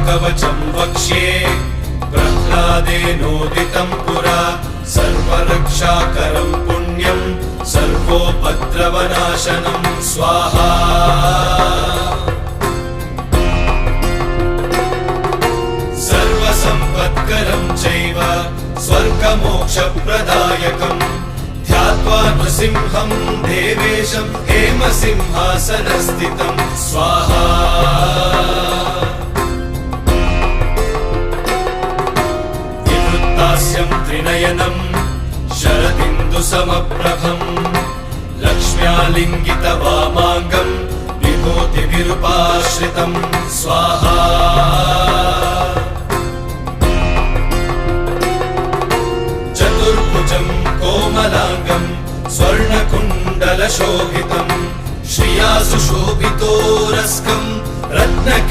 कवचं वक्ष्ये प्रह्लादेनोदितं पुरा सर्वरक्षाकरं पुण्यं सर्वोपद्रवनाशनं स्वाहा सर्वसम्पत्करं चैव स्वर्गमोक्षप्रदायकं ध्यात्वा नृसिंहं देवेशं हेमसिंहासनस्थितं स्वाहा विवृत्तास्यं त्रिनयनं शरदिन्दुसमप्रभं लक्ष्म्यालिङ्गितवामाङ्गं विभूतिभिरुपाश्रितं स्वाहा चतुर्भुजं कोमलाङ्गं स्वर्णकुण्डलशोभितं श्रिया सुशोभितोरस्कं